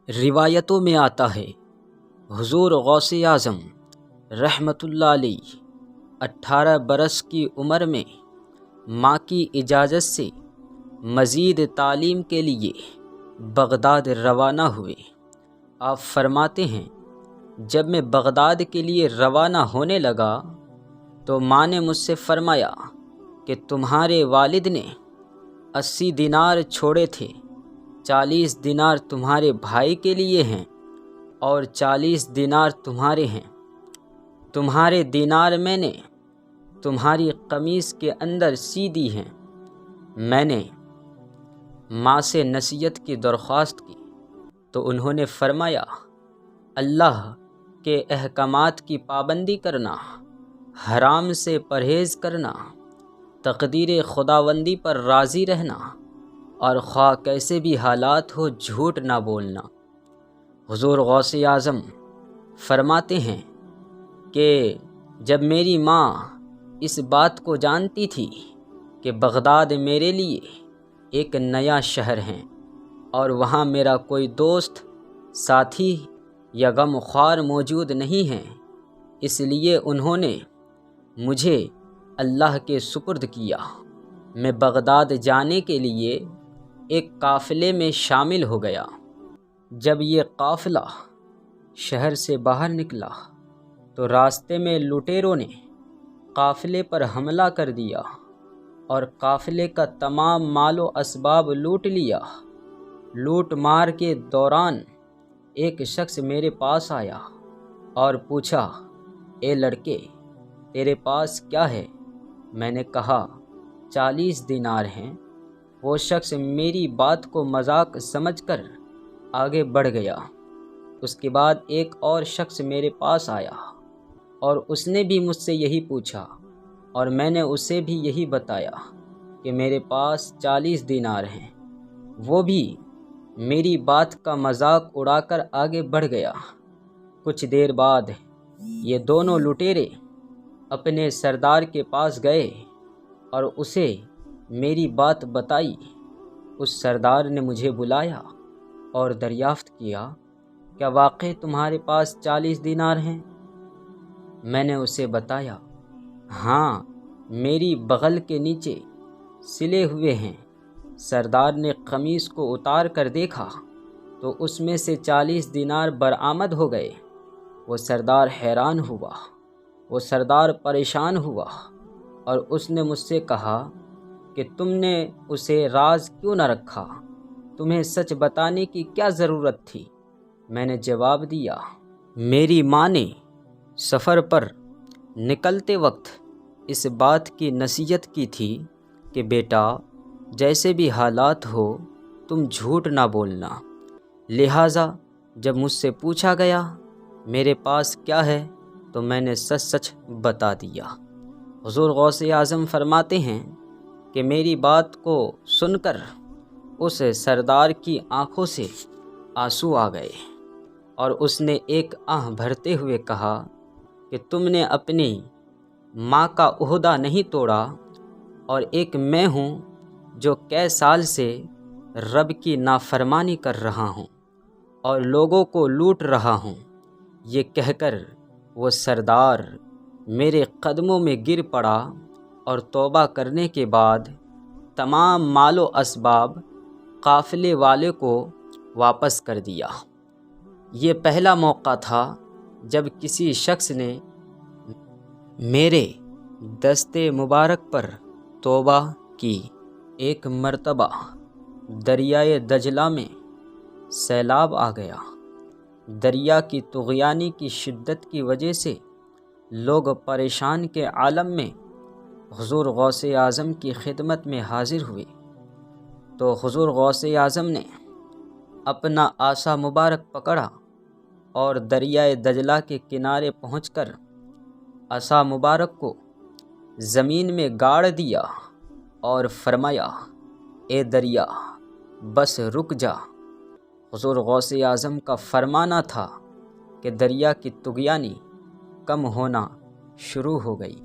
روایتوں میں آتا ہے حضور غوث اعظم رحمۃ اللہ علیہ 18 برس کی عمر میں ماں کی اجازت سے مزید تعلیم کے لیے بغداد روانہ ہوئے۔ آپ فرماتے ہیں جب میں بغداد کے لیے روانہ ہونے لگا تو ماں نے مجھ سے فرمایا کہ تمہارے والد نے 80 دینار چھوڑے تھے، 40 دینار تمہارے بھائی کے لیے ہیں اور 40 دینار تمہارے ہیں۔ تمہارے دینار میں نے تمہاری قمیص کے اندر سی دی ہیں۔ میں نے ماں سے نصیحت کی درخواست کی تو انہوں نے فرمایا اللہ کے احکامات کی پابندی کرنا، حرام سے پرہیز کرنا، تقدیر خداوندی پر راضی رہنا اور خواہ کیسے بھی حالات ہو جھوٹ نہ بولنا۔ حضور غوث اعظم فرماتے ہیں کہ جب میری ماں اس بات کو جانتی تھی کہ بغداد میرے لیے ایک نیا شہر ہے اور وہاں میرا کوئی دوست، ساتھی یا غم خوار موجود نہیں ہے، اس لیے انہوں نے مجھے اللہ کے سپرد کیا۔ میں بغداد جانے کے لیے ایک قافلے میں شامل ہو گیا۔ جب یہ قافلہ شہر سے باہر نکلا تو راستے میں لٹیروں نے قافلے پر حملہ کر دیا اور قافلے کا تمام مال و اسباب لوٹ لیا۔ لوٹ مار کے دوران ایک شخص میرے پاس آیا اور پوچھا، اے لڑکے، تیرے پاس کیا ہے؟ میں نے کہا 40 دینار ہیں۔ وہ شخص میری بات کو مذاق سمجھ کر آگے بڑھ گیا۔ اس کے بعد ایک اور شخص میرے پاس آیا اور اس نے بھی مجھ سے یہی پوچھا اور میں نے اسے بھی یہی بتایا کہ میرے پاس 40 دینار ہیں۔ وہ بھی میری بات کا مذاق اڑا کر آگے بڑھ گیا۔ کچھ دیر بعد یہ دونوں لٹیرے اپنے سردار کے پاس گئے اور اسے میری بات بتائی۔ اس سردار نے مجھے بلایا اور دریافت کیا، کیا واقعی تمہارے پاس 40 دینار ہیں؟ میں نے اسے بتایا، ہاں، میری بغل کے نیچے سلے ہوئے ہیں۔ سردار نے قمیص کو اتار کر دیکھا تو اس میں سے 40 دینار برآمد ہو گئے۔ وہ سردار حیران ہوا، وہ سردار پریشان ہوا اور اس نے مجھ سے کہا کہ تم نے اسے راز کیوں نہ رکھا؟ تمہیں سچ بتانے کی کیا ضرورت تھی؟ میں نے جواب دیا، میری ماں نے سفر پر نکلتے وقت اس بات کی نصیحت کی تھی کہ بیٹا، جیسے بھی حالات ہو تم جھوٹ نہ بولنا۔ لہٰذا جب مجھ سے پوچھا گیا میرے پاس کیا ہے تو میں نے سچ سچ بتا دیا۔ حضور غوث اعظم فرماتے ہیں کہ میری بات کو سن کر اس سردار کی آنکھوں سے آنسو آ گئے اور اس نے ایک آہ بھرتے ہوئے کہا کہ تم نے اپنی ماں کا عہدہ نہیں توڑا اور ایک میں ہوں جو کئی سال سے رب کی نافرمانی کر رہا ہوں اور لوگوں کو لوٹ رہا ہوں۔ یہ کہہ کر وہ سردار میرے قدموں میں گر پڑا اور توبہ کرنے کے بعد تمام مال و اسباب قافلے والے کو واپس کر دیا۔ یہ پہلا موقع تھا جب کسی شخص نے میرے دستے مبارک پر توبہ کی۔ ایک مرتبہ دریائے دجلہ میں سیلاب آ گیا۔ دریا کی طغیانی کی شدت کی وجہ سے لوگ پریشان کے عالم میں حضور غوث اعظم کی خدمت میں حاضر ہوئے تو حضور غوث اعظم نے اپنا عصا مبارک پکڑا اور دریائے دجلہ کے کنارے پہنچ کر عصا مبارک کو زمین میں گاڑ دیا اور فرمایا، اے دریا، بس رک جا۔ حضور غوث اعظم کا فرمانا تھا کہ دریا کی طغیانی کم ہونا شروع ہو گئی۔